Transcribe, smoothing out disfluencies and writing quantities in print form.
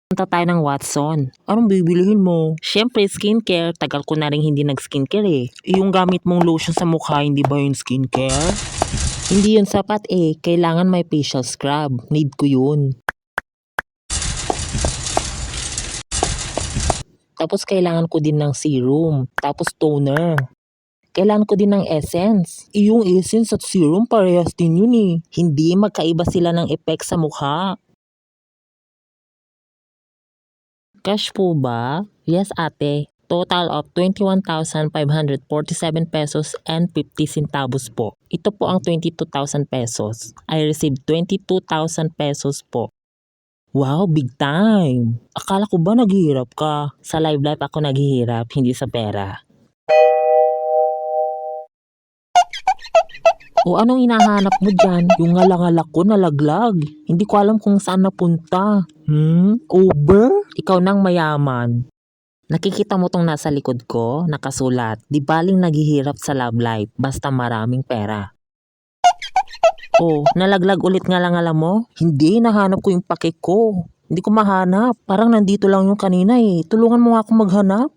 Punta tayo ng Watson. Anong bibilihin mo? Siyempre, skincare. Tagal ko na rin hindi nag-skincare eh. Yung gamit mong lotion sa mukha, hindi ba yun skincare? Hindi yun sapat eh. Kailangan may facial scrub. Need ko yun. Tapos kailangan ko din ng serum. Tapos toner. Kailangan ko din ng essence. Yung essence at serum parehas din yun eh. Hindi magkaiba sila ng effect sa mukha. Cash po ba? Yes ate. Total of 21,547 pesos and 50 centavos po. Ito po ang 22,000 pesos. I received 22,000 pesos po. Wow, big time! Akala ko ba naghihirap ka? Sa live life ako naghihirap, hindi sa pera. O anong hinahanap mo dyan? Yung ngalangalak ko nalaglag. Hindi ko alam kung saan napunta. Uber? Ikaw nang mayaman. Nakikita mo tong nasa likod ko? Nakasulat. Di baling naghihirap sa love life basta maraming pera. Oh, nalaglag ulit ngalangala mo? Hindi, nahanap ko yung pake ko. Hindi ko mahanap. Parang nandito lang yung kanina eh. Tulungan mo nga ako maghanap.